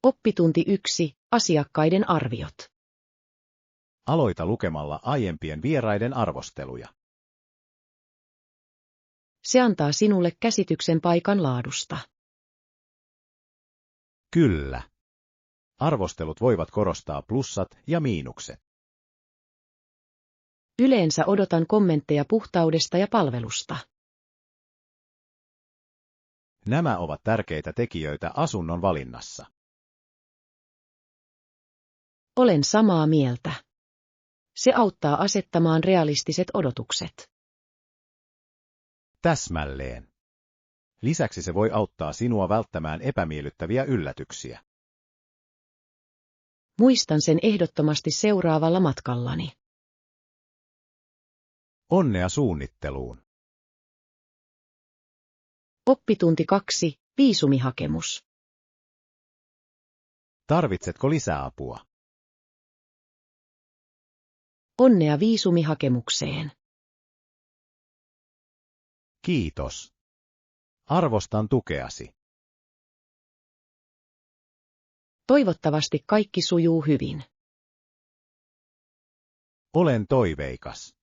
Oppitunti 1. Asiakkaiden arviot. Aloita lukemalla aiempien vieraiden arvosteluja. Se antaa sinulle käsityksen paikan laadusta. Kyllä. Arvostelut voivat korostaa plussat ja miinukset. Yleensä odotan kommentteja puhtaudesta ja palvelusta. Nämä ovat tärkeitä tekijöitä asunnon valinnassa. Olen samaa mieltä. Se auttaa asettamaan realistiset odotukset. Täsmälleen. Lisäksi se voi auttaa sinua välttämään epämiellyttäviä yllätyksiä. Muistan sen ehdottomasti seuraavalla matkallani. Onnea suunnitteluun. Oppitunti 2. Viisumihakemus. Tarvitsetko lisäapua? Onnea viisumihakemukseen. Kiitos. Arvostan tukeasi. Toivottavasti kaikki sujuu hyvin. Olen toiveikas.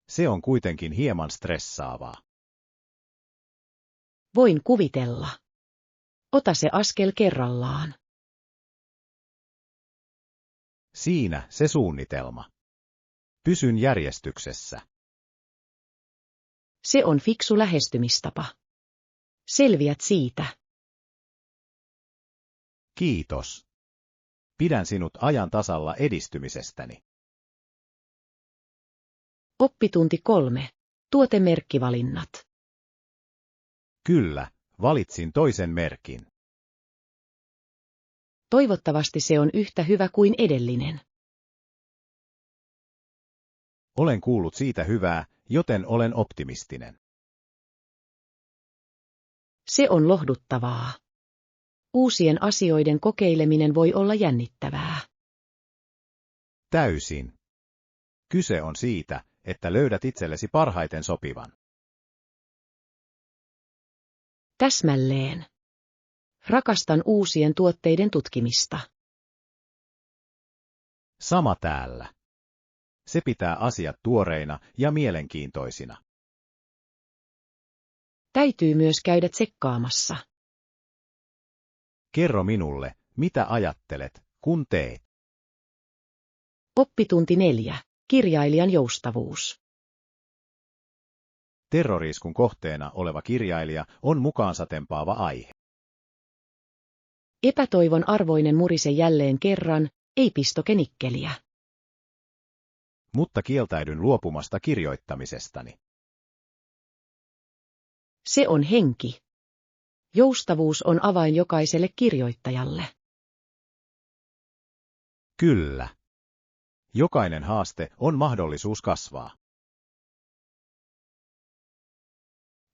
Se on kuitenkin hieman stressaavaa. Voin kuvitella. Ota se askel kerrallaan. Siinä se suunnitelma. Pysyn järjestyksessä. Se on fiksu lähestymistapa. Selviät siitä. Kiitos. Pidän sinut ajan tasalla edistymisestäni. Oppitunti 3. Tuotemerkkivalinnat. Kyllä, valitsin toisen merkin. Toivottavasti se on yhtä hyvä kuin edellinen. Olen kuullut siitä hyvää, joten olen optimistinen. Se on lohduttavaa. Uusien asioiden kokeileminen voi olla jännittävää. Täysin. Kyse on siitä, että löydät itsellesi parhaiten sopivan. Täsmälleen. Rakastan uusien tuotteiden tutkimista. Sama täällä. Se pitää asiat tuoreina ja mielenkiintoisina. Täytyy myös käydä tsekkaamassa. Kerro minulle, mitä ajattelet, kun teet. Oppitunti 4. Kirjailijan joustavuus. Terroriiskun kohteena oleva kirjailija on mukaansa tempaava aihe. Epätoivon arvoinen murise jälleen kerran, ei pistoke nikkeliä. Mutta kieltäydyn luopumasta kirjoittamisestani. Se on henki. Joustavuus on avain jokaiselle kirjoittajalle. Kyllä. Jokainen haaste on mahdollisuus kasvaa.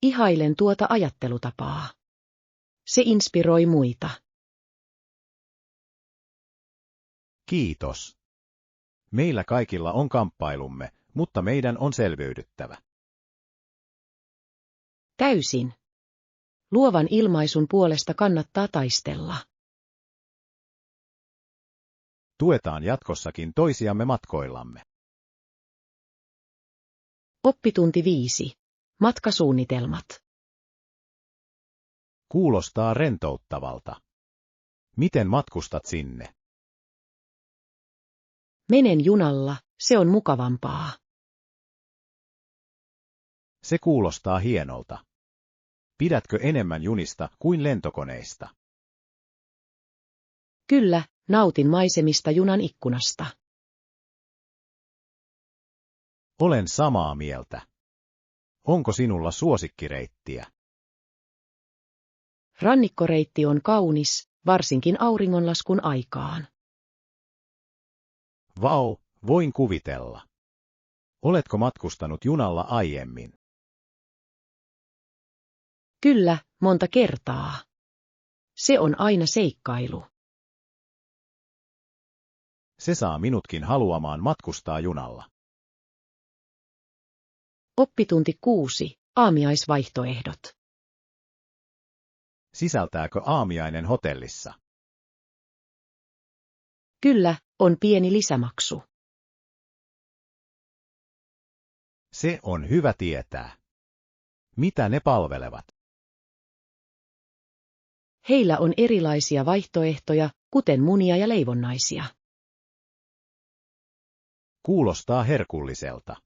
Ihailen tuota ajattelutapaa. Se inspiroi muita. Kiitos. Meillä kaikilla on kamppailumme, mutta meidän on selviydyttävä. Täysin. Luovan ilmaisun puolesta kannattaa taistella. Tuetaan jatkossakin toisiamme matkoillamme. Oppitunti 5. Matkasuunnitelmat. Kuulostaa rentouttavalta. Miten matkustat sinne? Menen junalla, se on mukavampaa. Se kuulostaa hienolta. Pidätkö enemmän junista kuin lentokoneista? Kyllä, nautin maisemista junan ikkunasta. Olen samaa mieltä. Onko sinulla suosikkireittiä? Rannikkoreitti on kaunis, varsinkin auringonlaskun aikaan. Vau, voin kuvitella. Oletko matkustanut junalla aiemmin? Kyllä, monta kertaa. Se on aina seikkailu. Se saa minutkin haluamaan matkustaa junalla. Oppitunti 6. Aamiaisvaihtoehdot. Sisältääkö aamiainen hotellissa? Kyllä, on pieni lisämaksu. Se on hyvä tietää. Mitä ne palvelevat? Heillä on erilaisia vaihtoehtoja, kuten munia ja leivonnaisia. Kuulostaa herkulliselta.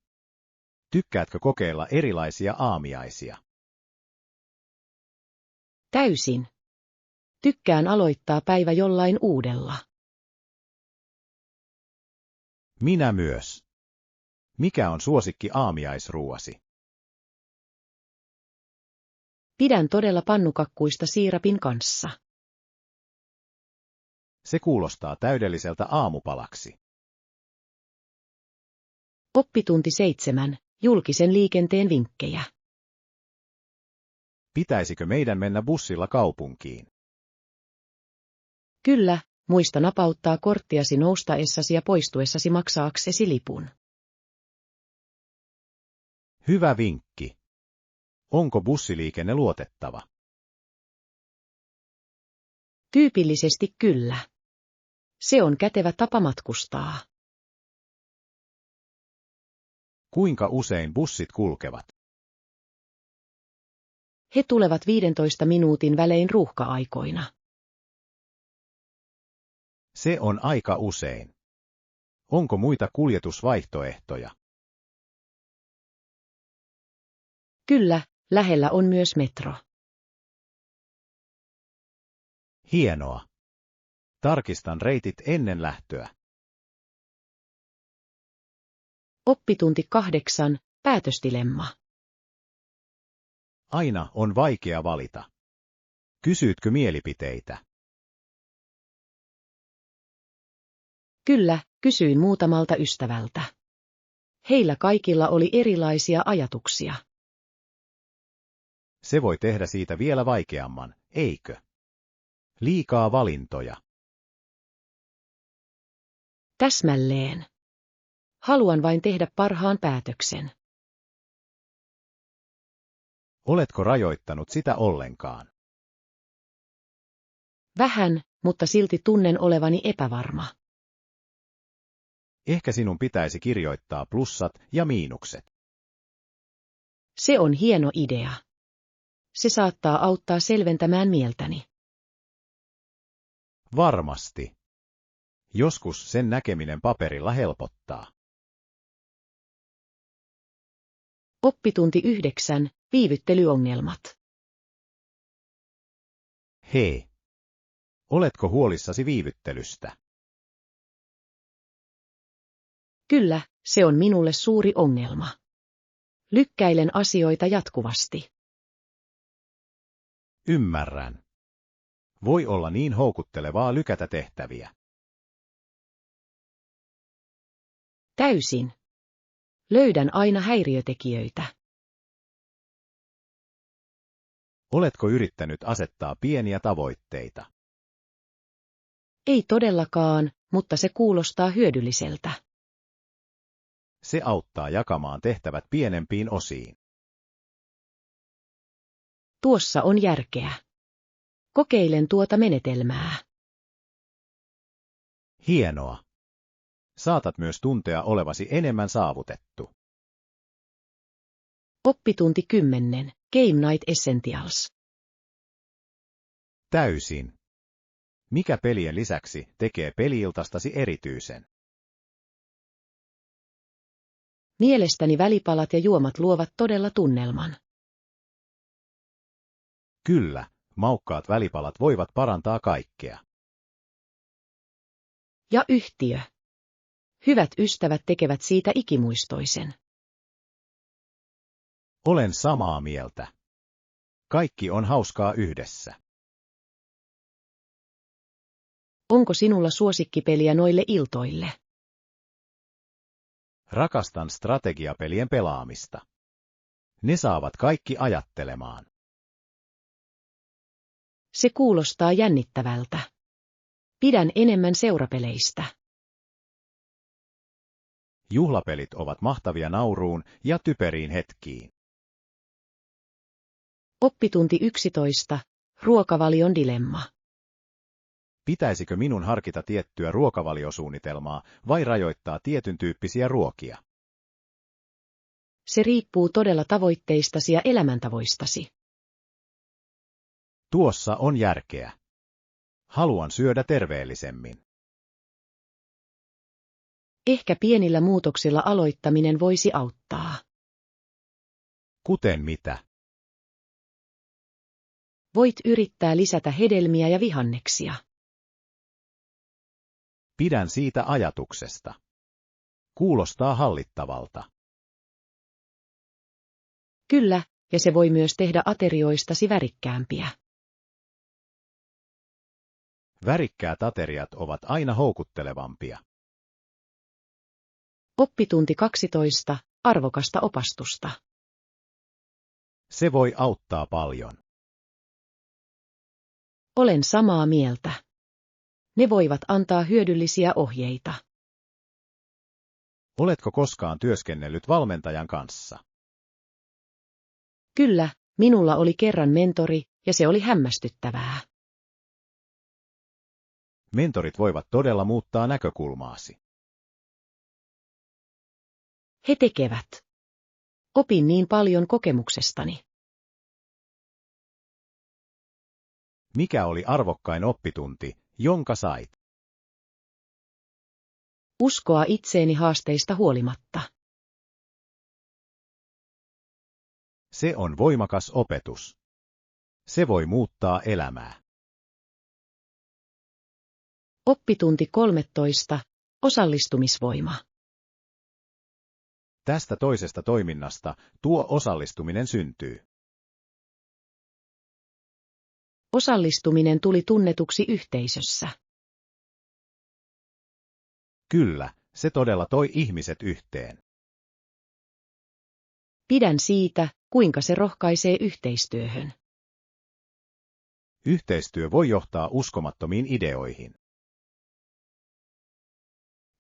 Tykkäätkö kokeilla erilaisia aamiaisia? Täysin. Tykkään aloittaa päivä jollain uudella. Minä myös. Mikä on suosikki aamiaisruuasi? Pidän todella pannukakkuista siirapin kanssa. Se kuulostaa täydelliseltä aamupalaksi. Oppitunti 7. Julkisen liikenteen vinkkejä. Pitäisikö meidän mennä bussilla kaupunkiin? Kyllä, muista napauttaa korttiasi noustaessasi ja poistuessasi maksaaksesi lipun. Hyvä vinkki. Onko bussiliikenne luotettava? Tyypillisesti kyllä. Se on kätevä tapa matkustaa. Kuinka usein bussit kulkevat? He tulevat 15 minuutin välein ruuhka-aikoina. Se on aika usein. Onko muita kuljetusvaihtoehtoja? Kyllä, lähellä on myös metro. Hienoa. Tarkistan reitit ennen lähtöä. Oppitunti 8. Päätösdilemma. Aina on vaikea valita. Kysyitkö mielipiteitä? Kyllä, kysyin muutamalta ystävältä. Heillä kaikilla oli erilaisia ajatuksia. Se voi tehdä siitä vielä vaikeamman, eikö? Liikaa valintoja. Täsmälleen. Haluan vain tehdä parhaan päätöksen. Oletko rajoittanut sitä ollenkaan? Vähän, mutta silti tunnen olevani epävarma. Ehkä sinun pitäisi kirjoittaa plussat ja miinukset. Se on hieno idea. Se saattaa auttaa selventämään mieltäni. Varmasti. Joskus sen näkeminen paperilla helpottaa. Oppitunti 9. Viivyttelyongelmat. Hei. Oletko huolissasi viivyttelystä? Kyllä, se on minulle suuri ongelma. Lykkäilen asioita jatkuvasti. Ymmärrän. Voi olla niin houkuttelevaa lykätä tehtäviä. Täysin. Löydän aina häiriötekijöitä. Oletko yrittänyt asettaa pieniä tavoitteita? Ei todellakaan, mutta se kuulostaa hyödylliseltä. Se auttaa jakamaan tehtävät pienempiin osiin. Tuossa on järkeä. Kokeilen tuota menetelmää. Hienoa. Saatat myös tuntea olevasi enemmän saavutettu. Oppitunti 10. Game Night Essentials. Täysin. Mikä pelien lisäksi tekee peli-iltastasi erityisen? Mielestäni välipalat ja juomat luovat todella tunnelman. Kyllä, maukkaat välipalat voivat parantaa kaikkea. Ja yhtiö. Hyvät ystävät tekevät siitä ikimuistoisen. Olen samaa mieltä. Kaikki on hauskaa yhdessä. Onko sinulla suosikkipeliä noille iltoille? Rakastan strategiapelien pelaamista. Ne saavat kaikki ajattelemaan. Se kuulostaa jännittävältä. Pidän enemmän seurapeleistä. Juhlapelit ovat mahtavia nauruun ja typeriin hetkiin. Oppitunti 11. Ruokavalion dilemma. Pitäisikö minun harkita tiettyä ruokavaliosuunnitelmaa vai rajoittaa tietyn tyyppisiä ruokia? Se riippuu todella tavoitteistasi ja elämäntavoistasi. Tuossa on järkeä. Haluan syödä terveellisemmin. Ehkä pienillä muutoksilla aloittaminen voisi auttaa. Kuten mitä? Voit yrittää lisätä hedelmiä ja vihanneksia. Pidän siitä ajatuksesta. Kuulostaa hallittavalta. Kyllä, ja se voi myös tehdä aterioistasi värikkäämpiä. Värikkäät ateriat ovat aina houkuttelevampia. Oppitunti 12. Arvokasta opastusta. Se voi auttaa paljon. Olen samaa mieltä. Ne voivat antaa hyödyllisiä ohjeita. Oletko koskaan työskennellyt valmentajan kanssa? Kyllä, minulla oli kerran mentori, ja se oli hämmästyttävää. Mentorit voivat todella muuttaa näkökulmaasi. He tekevät. Opin niin paljon kokemuksestani. Mikä oli arvokkain oppitunti, jonka sait? Uskoa itseeni haasteista huolimatta. Se on voimakas opetus. Se voi muuttaa elämää. Oppitunti 13. Osallistumisvoima. Tästä toisesta toiminnasta tuo osallistuminen syntyy. Osallistuminen tuli tunnetuksi yhteisössä. Kyllä, se todella toi ihmiset yhteen. Pidän siitä, kuinka se rohkaisee yhteistyöhön. Yhteistyö voi johtaa uskomattomiin ideoihin.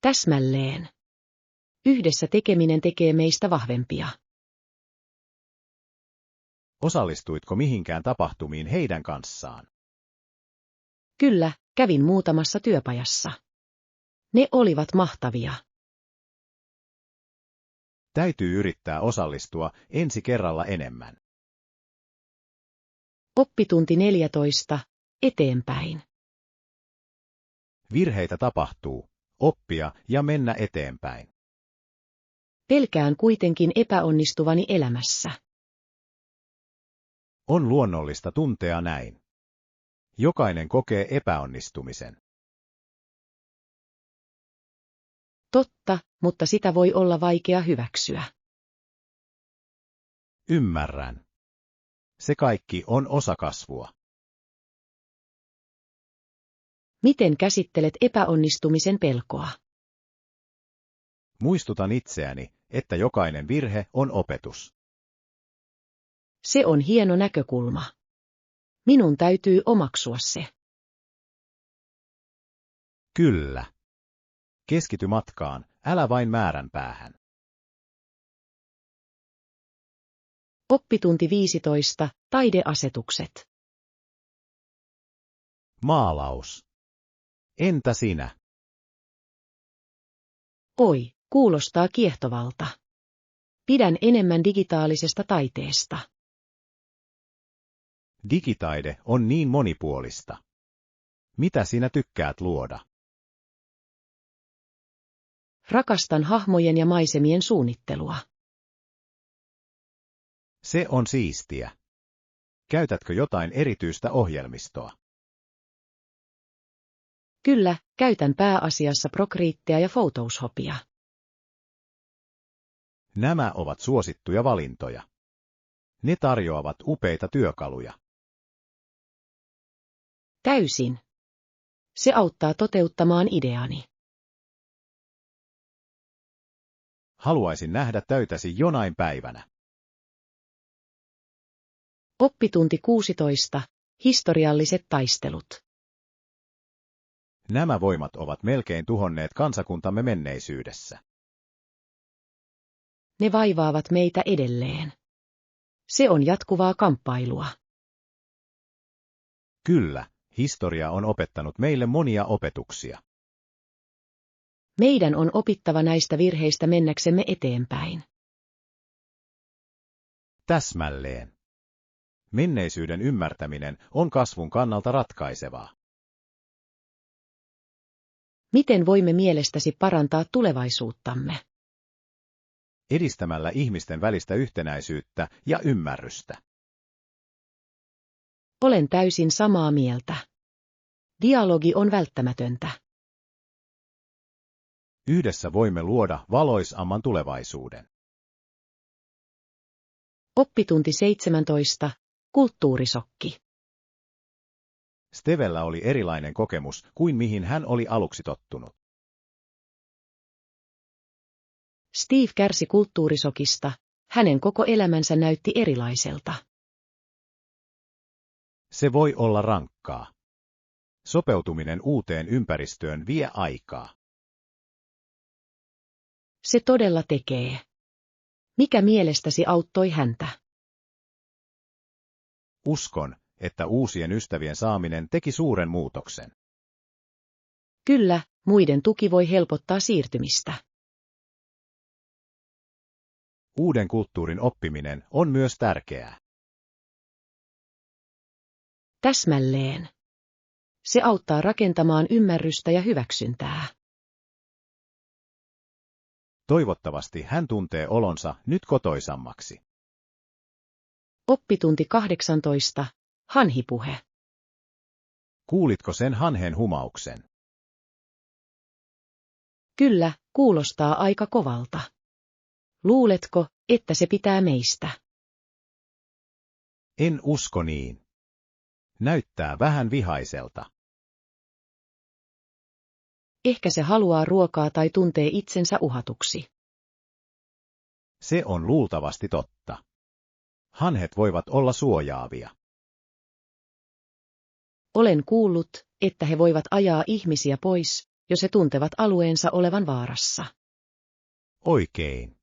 Täsmälleen. Yhdessä tekeminen tekee meistä vahvempia. Osallistuitko mihinkään tapahtumiin heidän kanssaan? Kyllä, kävin muutamassa työpajassa. Ne olivat mahtavia. Täytyy yrittää osallistua ensi kerralla enemmän. Oppitunti 14. Eteenpäin. Virheitä tapahtuu, oppia ja mennä eteenpäin. Pelkään kuitenkin epäonnistuvani elämässä. On luonnollista tuntea näin. Jokainen kokee epäonnistumisen. Totta, mutta sitä voi olla vaikea hyväksyä. Ymmärrän. Se kaikki on osa kasvua. Miten käsittelet epäonnistumisen pelkoa? Muistutan itseäni, että jokainen virhe on opetus. Se on hieno näkökulma. Minun täytyy omaksua se. Kyllä. Keskity matkaan, älä vain määränpäähän. Oppitunti 15. Taideasetukset. Maalaus. Entä sinä? Oi, kuulostaa kiehtovalta. Pidän enemmän digitaalisesta taiteesta. Digitaide on niin monipuolista. Mitä sinä tykkäät luoda? Rakastan hahmojen ja maisemien suunnittelua. Se on siistiä. Käytätkö jotain erityistä ohjelmistoa? Kyllä, käytän pääasiassa Procreatea ja Photoshopia. Nämä ovat suosittuja valintoja. Ne tarjoavat upeita työkaluja. Täysin. Se auttaa toteuttamaan ideani. Haluaisin nähdä töitäsi jonain päivänä. Oppitunti 16. Historialliset taistelut. Nämä voimat ovat melkein tuhonneet kansakuntamme menneisyydessä. Ne vaivaavat meitä edelleen. Se on jatkuvaa kamppailua. Kyllä, Historia on opettanut meille monia opetuksia. Meidän on opittava näistä virheistä mennäksemme eteenpäin. Täsmälleen. Menneisyyden ymmärtäminen on kasvun kannalta ratkaisevaa. Miten voimme mielestäsi parantaa tulevaisuuttamme? Edistämällä ihmisten välistä yhtenäisyyttä ja ymmärrystä. Olen täysin samaa mieltä. Dialogi on välttämätöntä. Yhdessä voimme luoda valoisamman tulevaisuuden. Oppitunti 17. Kulttuurisokki. Stevellä oli erilainen kokemus kuin mihin hän oli aluksi tottunut. Steve kärsi kulttuurisokista, hänen koko elämänsä näytti erilaiselta. Se voi olla rankkaa. Sopeutuminen uuteen ympäristöön vie aikaa. Se todella tekee. Mikä mielestäsi auttoi häntä? Uskon, että uusien ystävien saaminen teki suuren muutoksen. Kyllä, muiden tuki voi helpottaa siirtymistä. Uuden kulttuurin oppiminen on myös tärkeää. Täsmälleen. Se auttaa rakentamaan ymmärrystä ja hyväksyntää. Toivottavasti hän tuntee olonsa nyt kotoisammaksi. Oppitunti 18. Hanhipuhe. Kuulitko sen hanhen humauksen? Kyllä, kuulostaa aika kovalta. Luuletko, että se pitää meistä? En usko niin. Näyttää vähän vihaiselta. Ehkä se haluaa ruokaa tai tuntee itsensä uhatuksi. Se on luultavasti totta. Hanhet voivat olla suojaavia. Olen kuullut, että he voivat ajaa ihmisiä pois, jos he tuntevat alueensa olevan vaarassa. Oikein.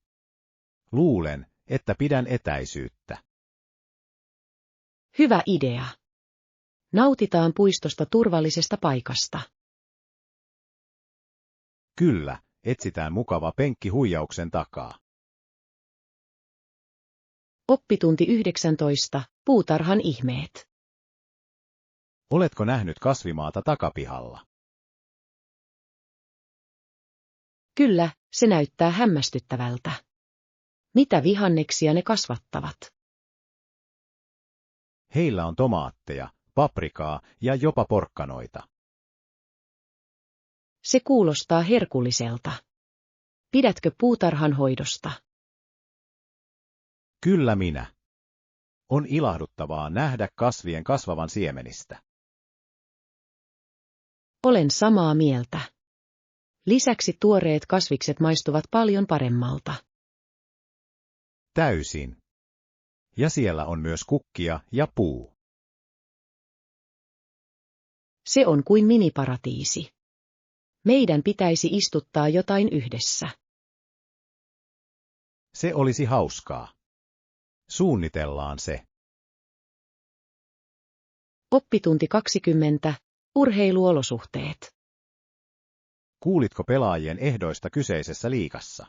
Luulen, että pidän etäisyyttä. Hyvä idea. Nautitaan puistosta turvallisesta paikasta. Kyllä, etsitään mukava penkki huijauksen takaa. Oppitunti 19. Puutarhan ihmeet. Oletko nähnyt kasvimaata takapihalla? Kyllä, se näyttää hämmästyttävältä. Mitä vihanneksia ne kasvattavat? Heillä on tomaatteja, paprikaa ja jopa porkkanoita. Se kuulostaa herkulliselta. Pidätkö puutarhan hoidosta? Kyllä minä. On ilahduttavaa nähdä kasvien kasvavan siemenistä. Olen samaa mieltä. Lisäksi tuoreet kasvikset maistuvat paljon paremmalta. Täysin. Ja siellä on myös kukkia ja puu. Se on kuin miniparatiisi. Meidän pitäisi istuttaa jotain yhdessä. Se olisi hauskaa. Suunnitellaan se. Oppitunti 20. Urheiluolosuhteet. Kuulitko pelaajien ehdoista kyseisessä liigassa?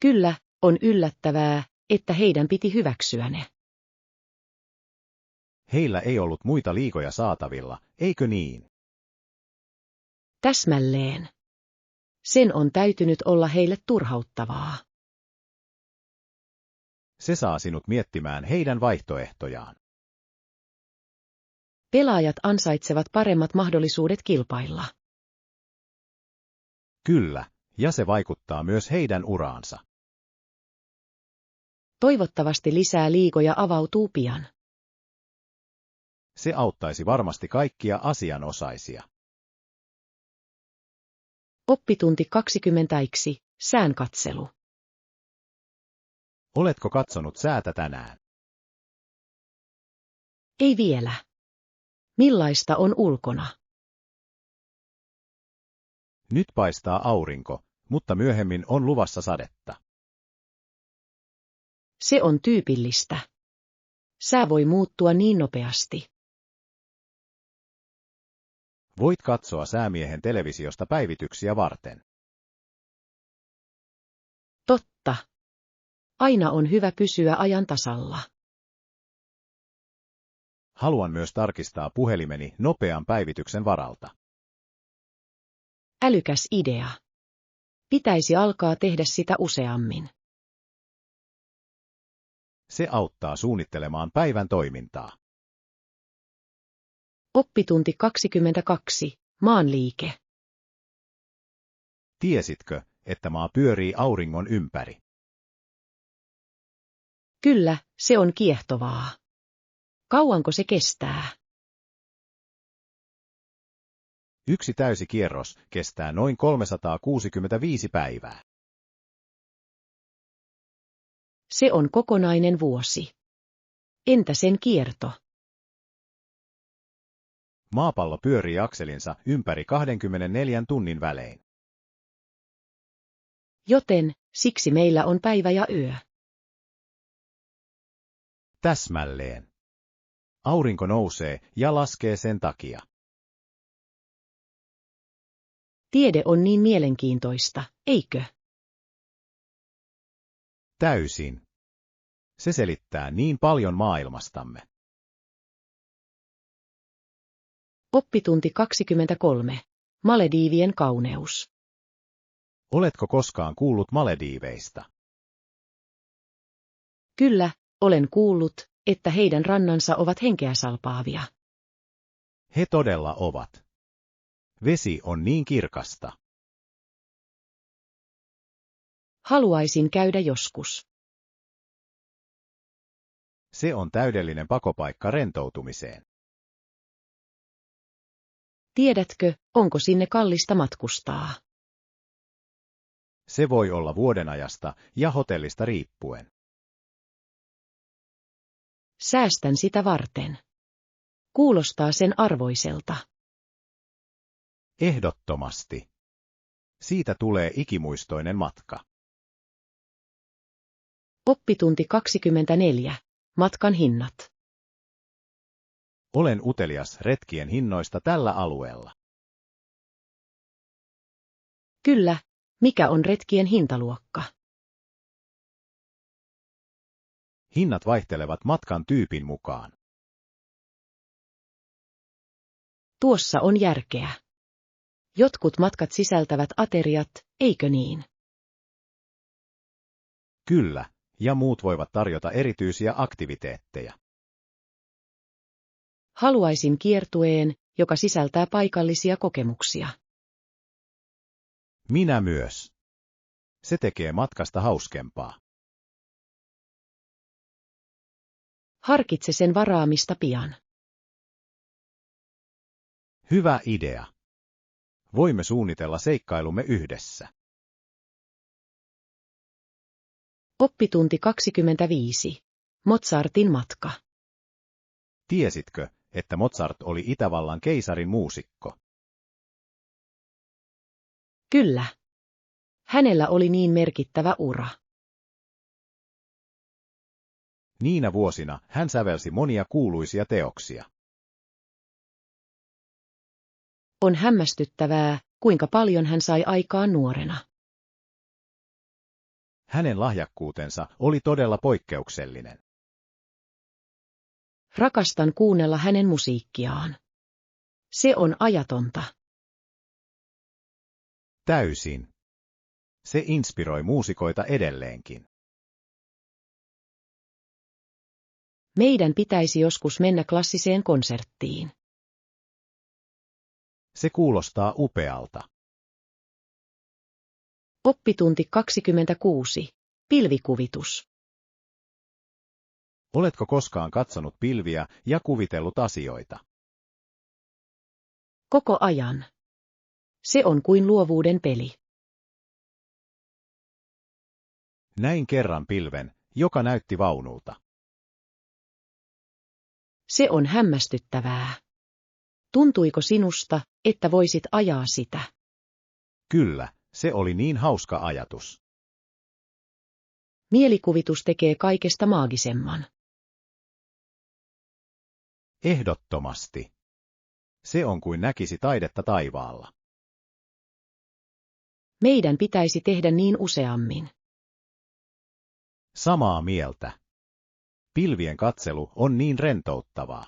Kyllä, on yllättävää, että heidän piti hyväksyä ne. Heillä ei ollut muita liigoja saatavilla, eikö niin? Täsmälleen. Sen on täytynyt olla heille turhauttavaa. Se saa sinut miettimään heidän vaihtoehtojaan. Pelaajat ansaitsevat paremmat mahdollisuudet kilpailla. Kyllä, ja se vaikuttaa myös heidän uraansa. Toivottavasti lisää liigoja avautuu pian. Se auttaisi varmasti kaikkia asianosaisia. Oppitunti 20. Säänkatselu. Oletko katsonut säätä tänään? Ei vielä. Millaista on ulkona? Nyt paistaa aurinko, mutta myöhemmin on luvassa sadetta. Se on tyypillistä. Sää voi muuttua niin nopeasti. Voit katsoa säämiehen televisiosta päivityksiä varten. Totta. Aina on hyvä pysyä ajan tasalla. Haluan myös tarkistaa puhelimeni nopean päivityksen varalta. Älykäs idea. Pitäisi alkaa tehdä sitä useammin. Se auttaa suunnittelemaan päivän toimintaa. Oppitunti 22. Maanliike. Tiesitkö, että maa pyörii auringon ympäri? Kyllä, se on kiehtovaa. Kauanko se kestää? Yksi täysi kierros kestää noin 365 päivää. Se on kokonainen vuosi. Entä sen kierto? Maapallo pyörii akselinsa ympäri 24 tunnin välein. Joten, siksi meillä on päivä ja yö. Täsmälleen. Aurinko nousee ja laskee sen takia. Tiede on niin mielenkiintoista, eikö? Täysin. Se selittää niin paljon maailmastamme. Oppitunti 23. Malediivien kauneus. Oletko koskaan kuullut Malediiveista? Kyllä, olen kuullut, että heidän rannansa ovat henkeä salpaavia. He todella ovat. Vesi on niin kirkasta. Haluaisin käydä joskus. Se on täydellinen pakopaikka rentoutumiseen. Tiedätkö, onko sinne kallista matkustaa? Se voi olla vuodenajasta ja hotellista riippuen. Säästän sitä varten. Kuulostaa sen arvoiselta. Ehdottomasti. Siitä tulee ikimuistoinen matka. Oppitunti 24. Matkan hinnat. Olen utelias retkien hinnoista tällä alueella. Kyllä, mikä on retkien hintaluokka? Hinnat vaihtelevat matkan tyypin mukaan. Tuossa on järkeä. Jotkut matkat sisältävät ateriat, eikö niin? Kyllä, ja muut voivat tarjota erityisiä aktiviteetteja. Haluaisin kiertueen, joka sisältää paikallisia kokemuksia. Minä myös. Se tekee matkasta hauskempaa. Harkitse sen varaamista pian. Hyvä idea. Voimme suunnitella seikkailumme yhdessä. Oppitunti 25. Mozartin matka. Tiesitkö, että Mozart oli Itävallan keisarin muusikko? Kyllä. Hänellä oli niin merkittävä ura. Niinä vuosina hän sävelsi monia kuuluisia teoksia. On hämmästyttävää, kuinka paljon hän sai aikaan nuorena. Hänen lahjakkuutensa oli todella poikkeuksellinen. Rakastan kuunnella hänen musiikkiaan. Se on ajatonta. Täysin. Se inspiroi muusikoita edelleenkin. Meidän pitäisi joskus mennä klassiseen konserttiin. Se kuulostaa upealta. Oppitunti 26. Pilvikuvitus. Oletko koskaan katsonut pilviä ja kuvitellut asioita? Koko ajan. Se on kuin luovuuden peli. Näin kerran pilven, joka näytti vaunulta. Se on hämmästyttävää. Tuntuiko sinusta, että voisit ajaa sitä? Kyllä, se oli niin hauska ajatus. Mielikuvitus tekee kaikesta maagisemman. Ehdottomasti. Se on kuin näkisi taidetta taivaalla. Meidän pitäisi tehdä niin useammin. Samaa mieltä. Pilvien katselu on niin rentouttavaa.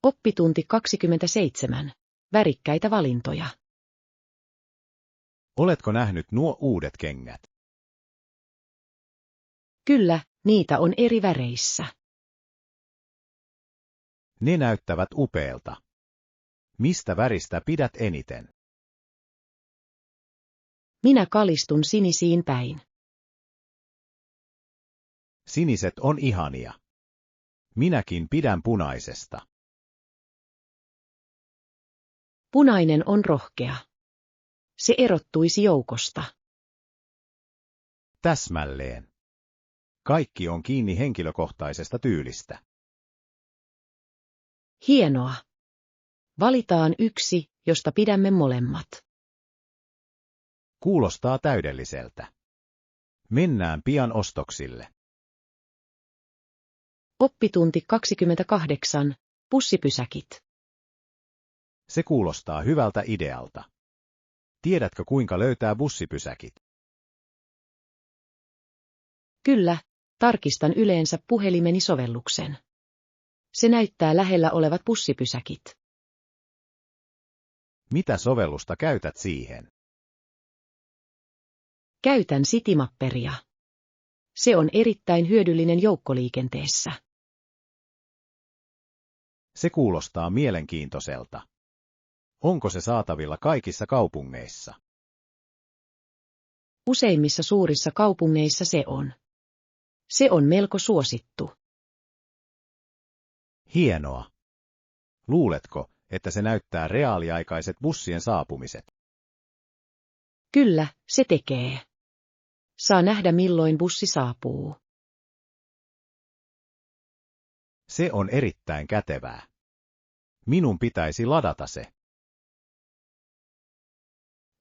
Oppitunti 27. Värikkäitä valintoja. Oletko nähnyt nuo uudet kengät? Kyllä, niitä on eri väreissä. Ne näyttävät upeelta. Mistä väristä pidät eniten? Minä kalistun sinisiin päin. Siniset on ihania. Minäkin pidän punaisesta. Punainen on rohkea. Se erottuisi joukosta. Täsmälleen. Kaikki on kiinni henkilökohtaisesta tyylistä. Hienoa. Valitaan yksi, josta pidämme molemmat. Kuulostaa täydelliseltä. Mennään pian ostoksille. Oppitunti 28. Bussipysäkit. Se kuulostaa hyvältä idealta. Tiedätkö kuinka löytää bussipysäkit? Kyllä, tarkistan yleensä puhelimeni sovelluksen. Se näyttää lähellä olevat bussipysäkit. Mitä sovellusta käytät siihen? Käytän Citymapperia. Se on erittäin hyödyllinen joukkoliikenteessä. Se kuulostaa mielenkiintoiselta. Onko se saatavilla kaikissa kaupungeissa? Useimmissa suurissa kaupungeissa se on. Se on melko suosittu. Hienoa. Luuletko, että se näyttää reaaliaikaiset bussien saapumiset? Kyllä, se tekee. Saa nähdä milloin bussi saapuu. Se on erittäin kätevää. Minun pitäisi ladata se.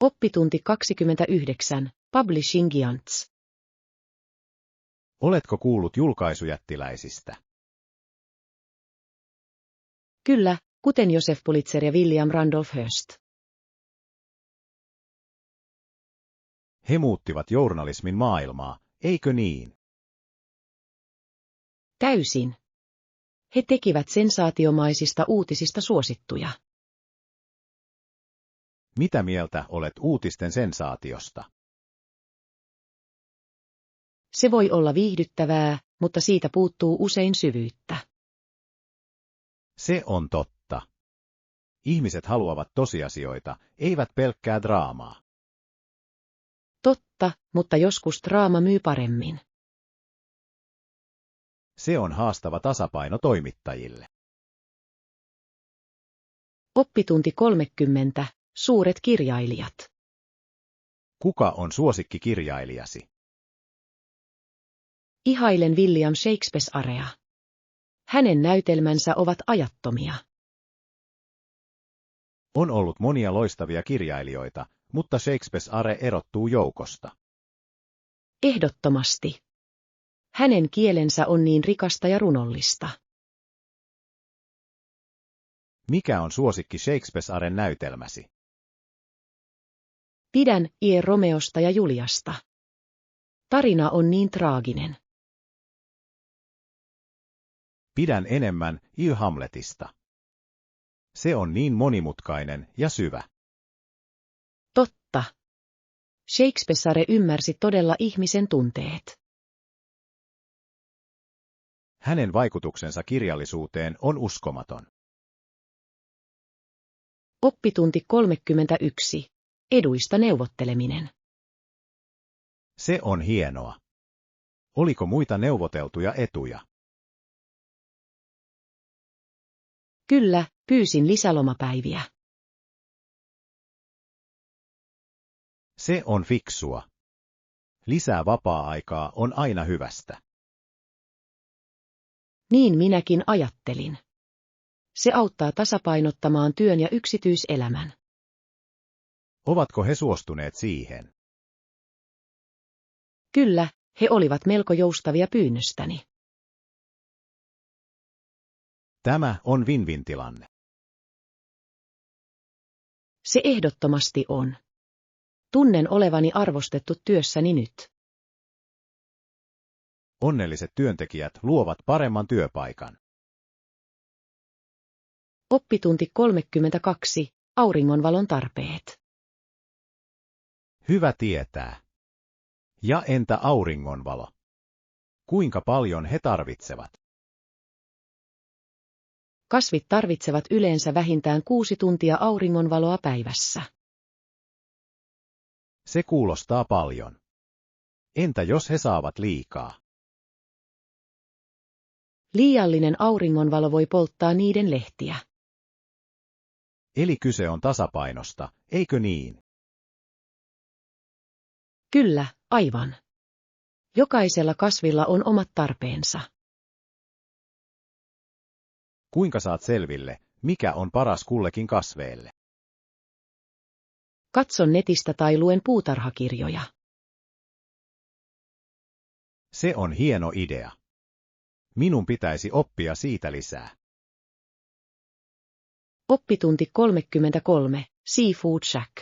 Oppitunti 29. Publishing Giants. Oletko kuullut julkaisujättiläisistä? Kyllä, kuten Joseph Pulitzer ja William Randolph Hearst. He muuttivat journalismin maailmaa, eikö niin? Täysin. He tekivät sensaatiomaisista uutisista suosittuja. Mitä mieltä olet uutisten sensaatiosta? Se voi olla viihdyttävää, mutta siitä puuttuu usein syvyyttä. Se on totta. Ihmiset haluavat tosiasioita, eivät pelkkää draamaa. Totta, mutta joskus draama myy paremmin. Se on haastava tasapaino toimittajille. Oppitunti 30. Suuret kirjailijat. Kuka on suosikkikirjailijasi? Ihailen William Shakespearea. Hänen näytelmänsä ovat ajattomia. On ollut monia loistavia kirjailijoita, mutta Shakespeare erottuu joukosta. Ehdottomasti. Hänen kielensä on niin rikasta ja runollista. Mikä on suosikki Shakespearen näytelmäsi? Pidän Romeosta ja Juliasta. Tarina on niin traaginen. Pidän enemmän Hamletista. Se on niin monimutkainen ja syvä. Totta. Shakespeare ymmärsi todella ihmisen tunteet. Hänen vaikutuksensa kirjallisuuteen on uskomaton. Oppitunti 31. Eduista neuvotteleminen. Se on hienoa. Oliko muita neuvoteltuja etuja? Kyllä, pyysin lisälomapäiviä. Se on fiksua. Lisää vapaa-aikaa on aina hyvästä. Niin minäkin ajattelin. Se auttaa tasapainottamaan työn ja yksityiselämän. Ovatko he suostuneet siihen? Kyllä, he olivat melko joustavia pyynnöstäni. Tämä on win-win tilanne. Se ehdottomasti on. Tunnen olevani arvostettu työssäni nyt. Onnelliset työntekijät luovat paremman työpaikan. Oppitunti 32. Auringonvalon tarpeet. Hyvä tietää. Ja entä auringonvalo? Kuinka paljon he tarvitsevat? Kasvit tarvitsevat yleensä vähintään 6 tuntia auringonvaloa päivässä. Se kuulostaa paljon. Entä jos he saavat liikaa? Liiallinen auringonvalo voi polttaa niiden lehtiä. Eli kyse on tasapainosta, eikö niin? Kyllä, aivan. Jokaisella kasvilla on omat tarpeensa. Kuinka saat selville, mikä on paras kullekin kasveelle? Katson netistä tai luen puutarhakirjoja. Se on hieno idea. Minun pitäisi oppia siitä lisää. Oppitunti 33. Seafood Shack.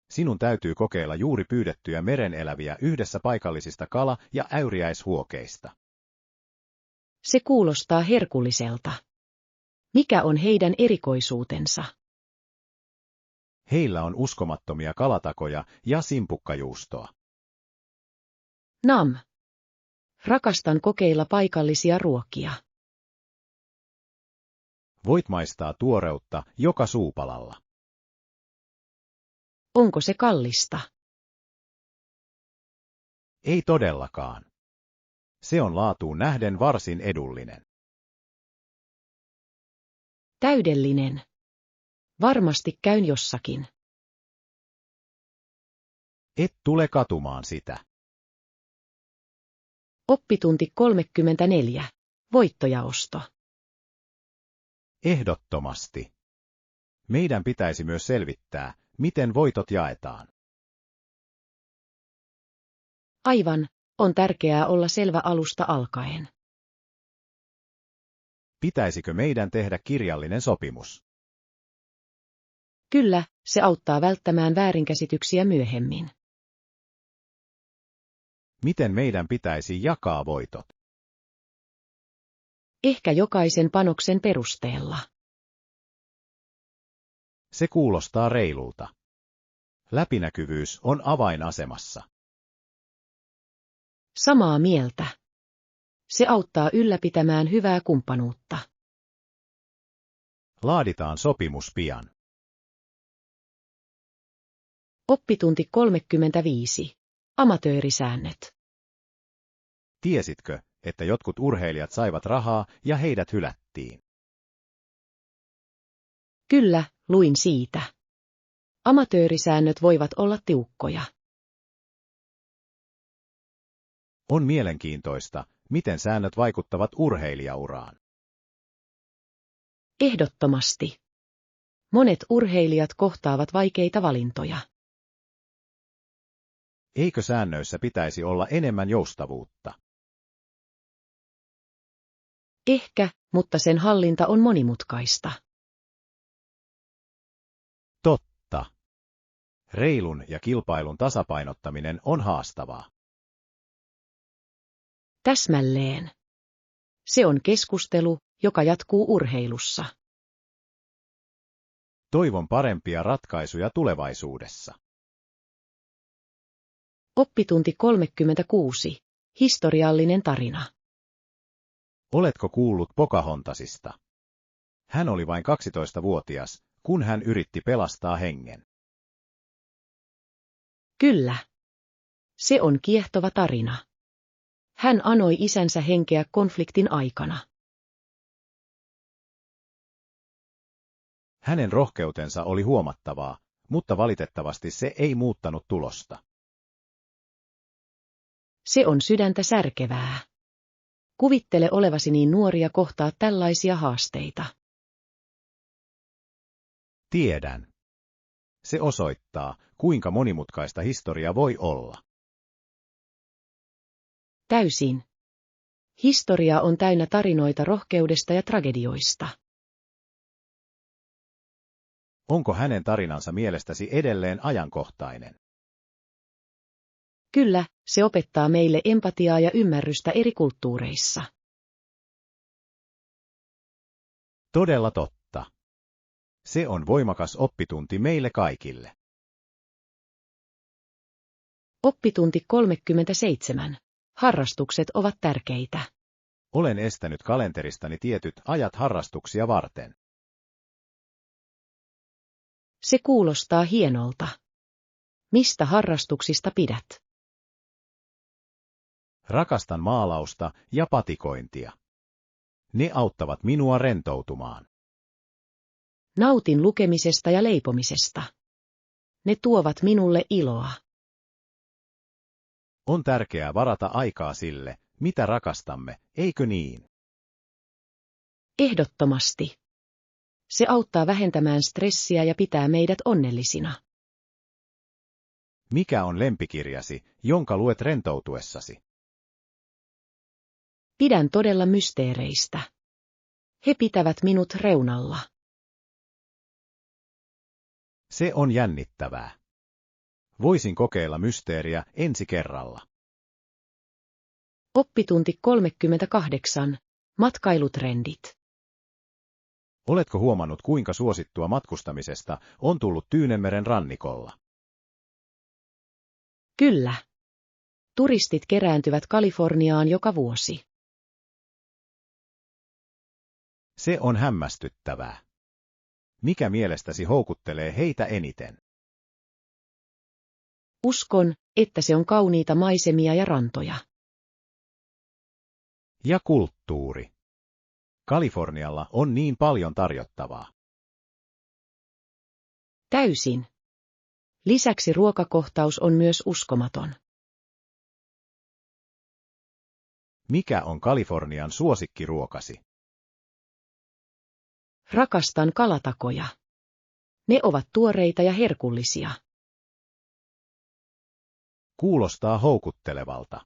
Sinun täytyy kokeilla juuri pyydettyjä mereneläviä yhdessä paikallisista kala- ja äyriäishuokeista. Se kuulostaa herkulliselta. Mikä on heidän erikoisuutensa? Heillä on uskomattomia kalatakoja ja simpukkajuustoa. Nam. Rakastan kokeilla paikallisia ruokia. Voit maistaa tuoreutta joka suupalalla. Onko se kallista? Ei todellakaan. Se on laatuun nähden varsin edullinen. Täydellinen. Varmasti käyn jossakin. Et tule katumaan sitä. Oppitunti 34. Voittojaosto. Ehdottomasti. Meidän pitäisi myös selvittää, miten voitot jaetaan. Aivan, on tärkeää olla selvä alusta alkaen. Pitäisikö meidän tehdä kirjallinen sopimus? Kyllä, se auttaa välttämään väärinkäsityksiä myöhemmin. Miten meidän pitäisi jakaa voitot? Ehkä jokaisen panoksen perusteella. Se kuulostaa reilulta. Läpinäkyvyys on avainasemassa. Samaa mieltä. Se auttaa ylläpitämään hyvää kumppanuutta. Laaditaan sopimus pian. Oppitunti 35. Amatöörisäännöt. Tiesitkö, että jotkut urheilijat saivat rahaa ja heidät hylättiin? Kyllä, luin siitä. Amatöörisäännöt voivat olla tiukkoja. On mielenkiintoista, miten säännöt vaikuttavat urheilijauraan. Ehdottomasti. Monet urheilijat kohtaavat vaikeita valintoja. Eikö säännöissä pitäisi olla enemmän joustavuutta? Ehkä, mutta sen hallinta on monimutkaista. Totta. Reilun ja kilpailun tasapainottaminen on haastavaa. Täsmälleen. Se on keskustelu, joka jatkuu urheilussa. Toivon parempia ratkaisuja tulevaisuudessa. Oppitunti 36. Historiallinen tarina. Oletko kuullut Pocahontasista? Hän oli vain 12-vuotias, kun hän yritti pelastaa hengen. Kyllä. Se on kiehtova tarina. Hän anoi isänsä henkeä konfliktin aikana. Hänen rohkeutensa oli huomattavaa, mutta valitettavasti se ei muuttanut tulosta. Se on sydäntä särkevää. Kuvittele olevasi niin nuori ja kohtaa tällaisia haasteita. Tiedän. Se osoittaa, kuinka monimutkaista historia voi olla. Täysin. Historia on täynnä tarinoita rohkeudesta ja tragedioista. Onko hänen tarinansa mielestäsi edelleen ajankohtainen? Kyllä, se opettaa meille empatiaa ja ymmärrystä eri kulttuureissa. Todella totta. Se on voimakas oppitunti meille kaikille. Oppitunti 37. Harrastukset ovat tärkeitä. Olen estänyt kalenteristani tietyt ajat harrastuksia varten. Se kuulostaa hienolta. Mistä harrastuksista pidät? Rakastan maalausta ja patikointia. Ne auttavat minua rentoutumaan. Nautin lukemisesta ja leipomisesta. Ne tuovat minulle iloa. On tärkeää varata aikaa sille, mitä rakastamme, eikö niin? Ehdottomasti. Se auttaa vähentämään stressiä ja pitää meidät onnellisina. Mikä on lempikirjasi, jonka luet rentoutuessasi? Pidän todella mysteereistä. He pitävät minut reunalla. Se on jännittävää. Voisin kokeilla mysteeriä ensi kerralla. Oppitunti 38. Matkailutrendit. Oletko huomannut, kuinka suosittua matkustamisesta on tullut Tyynenmeren rannikolla? Kyllä. Turistit kerääntyvät Kaliforniaan joka vuosi. Se on hämmästyttävää. Mikä mielestäsi houkuttelee heitä eniten? Uskon, että se on kauniita maisemia ja rantoja. Ja kulttuuri. Kalifornialla on niin paljon tarjottavaa. Täysin. Lisäksi ruokakohtaus on myös uskomaton. Mikä on Kalifornian suosikkiruokasi? Rakastan kalatakoja. Ne ovat tuoreita ja herkullisia. Kuulostaa houkuttelevalta.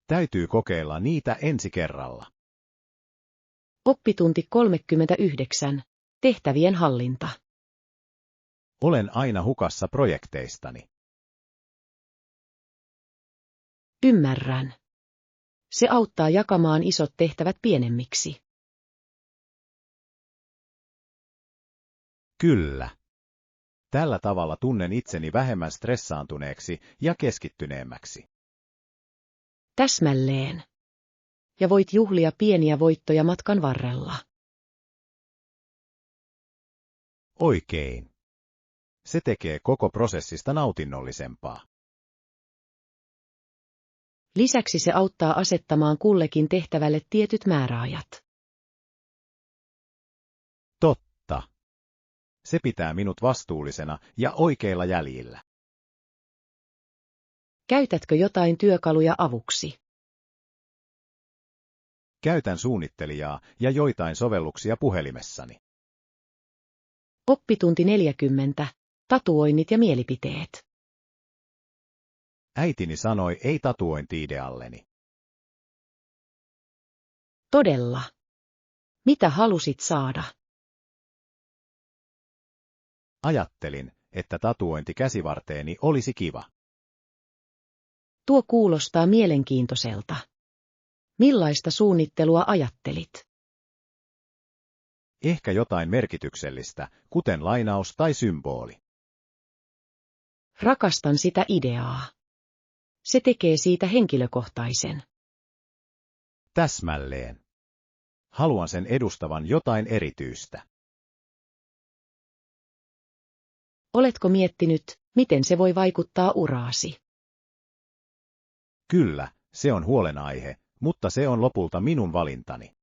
Täytyy kokeilla niitä ensi kerralla. Oppitunti 39. Tehtävien hallinta. Olen aina hukassa projekteistani. Ymmärrän. Se auttaa jakamaan isot tehtävät pienemmiksi. Kyllä. Tällä tavalla tunnen itseni vähemmän stressaantuneeksi ja keskittyneemmäksi. Täsmälleen. Ja voit juhlia pieniä voittoja matkan varrella. Oikein. Se tekee koko prosessista nautinnollisempaa. Lisäksi se auttaa asettamaan kullekin tehtävälle tietyt määräajat. Totta. Se pitää minut vastuullisena ja oikeilla jäljillä. Käytätkö jotain työkaluja avuksi? Käytän suunnittelijaa ja joitain sovelluksia puhelimessani. Oppitunti 40. Tatuoinnit ja mielipiteet. Äitini sanoi ei tatuointi-idealleni. Todella. Mitä halusit saada? Ajattelin, että tatuointi käsivarteeni olisi kiva. Tuo kuulostaa mielenkiintoiselta. Millaista suunnittelua ajattelit? Ehkä jotain merkityksellistä, kuten lainaus tai symboli. Rakastan sitä ideaa. Se tekee siitä henkilökohtaisen. Täsmälleen. Haluan sen edustavan jotain erityistä. Oletko miettinyt, miten se voi vaikuttaa uraasi? Kyllä, se on huolenaihe, mutta se on lopulta minun valintani.